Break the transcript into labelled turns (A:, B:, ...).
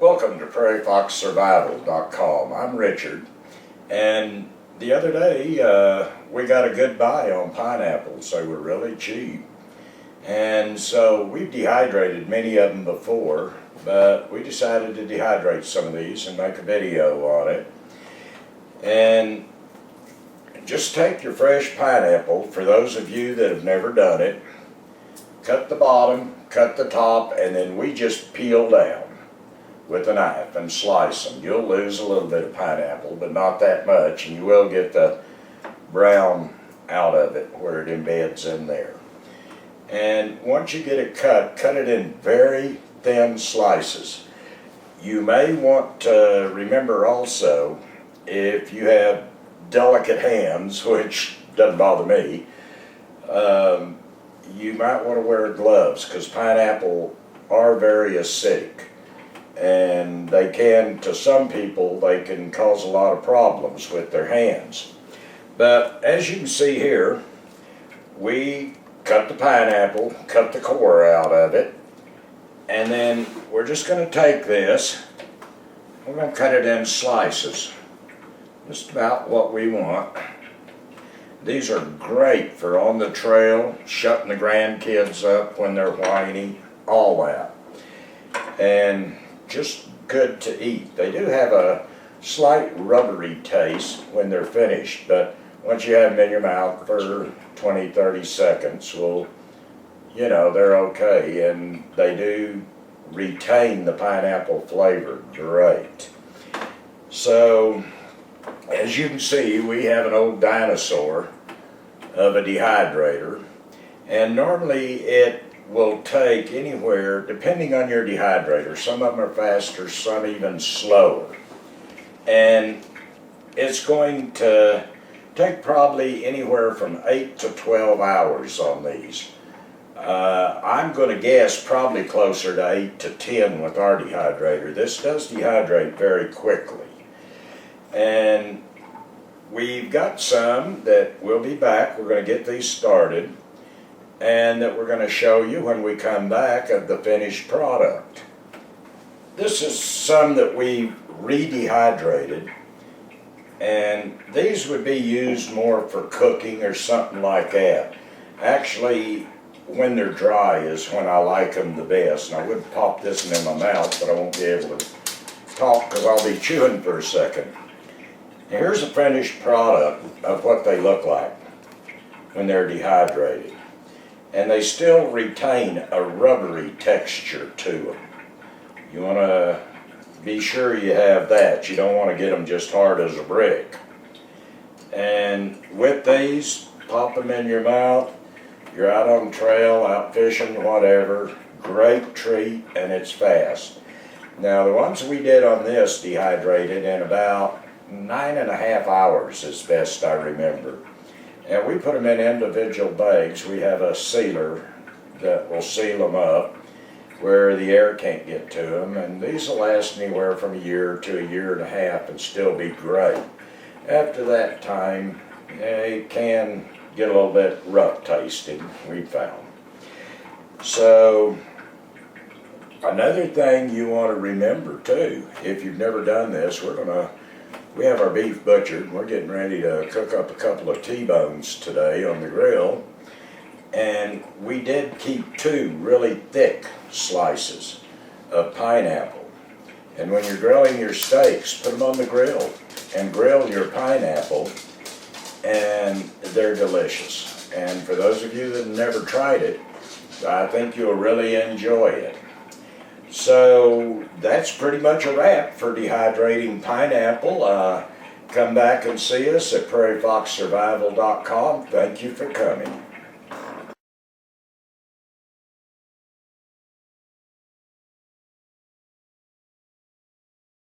A: Welcome to PrairieFoxSurvival.com. I'm Richard, and the other day we got a good buy on pineapples. They were really cheap, and so we've dehydrated many of them before, but we decided to dehydrate some of these and make a video on it. And just take your fresh pineapple, for those of you that have never done it, cut the bottom, cut the top, and then we just peel down with a knife and slice them. You'll lose a little bit of pineapple, but not that much, and you will get the brown out of it where it embeds in there. And once you get it cut it in very thin slices. You may want to remember also, if you have delicate hands, which doesn't bother me, you might want to wear gloves, because pineapple are very acidic. And they can, to some people, they can cause a lot of problems with their hands. But as you can see here, we cut the pineapple, cut the core out of it, and then we're just going to take this, we're going to cut it in slices, just about what we want. These are great for on the trail, shutting the grandkids up when they're whiny, all that. And just good to eat. They do have a slight rubbery taste when they're finished, but once you have them in your mouth for 20-30 seconds, well, you know, they're okay, and they do retain the pineapple flavor great. So, as you can see, we have an old dinosaur of a dehydrator, and normally it will take anywhere, depending on your dehydrator. Some of them are faster, some even slower. And it's going to take probably anywhere from 8 to 12 hours on these. I'm going to guess probably closer to 8 to 10 with our dehydrator. This does dehydrate very quickly. And we've got some that we'll be back. We're going to get these started, and that we're going to show you when we come back of the finished product. This is some that we re-dehydrated, and these would be used more for cooking or something like that. Actually, when they're dry is when I like them the best. And I would pop this one in my mouth, but I won't be able to talk because I'll be chewing for a second. Now, here's a finished product of what they look like when they're dehydrated. And they still retain a rubbery texture to them. You want to be sure you have that. You don't want to get them just hard as a brick. And with these, pop them in your mouth. You're out on the trail, out fishing, whatever. Great treat, and it's fast. Now, the ones we did on this dehydrated in about 9.5 hours, as best I remember. And we put them in individual bags. We have a sealer that will seal them up where the air can't get to them. And these will last anywhere from a year to a year and a half and still be great. After that time, they can get a little bit rough tasting, we found. So, another thing you want to remember too, if you've never done this, we have our beef butchered. We're getting ready to cook up a couple of T-bones today on the grill. And we did keep 2 really thick slices of pineapple. And when you're grilling your steaks, put them on the grill and grill your pineapple, and they're delicious. And for those of you that have never tried it, I think you'll really enjoy it. So that's pretty much a wrap for dehydrating pineapple. Come back and see us at PrairieFoxSurvival.com. Thank you for coming.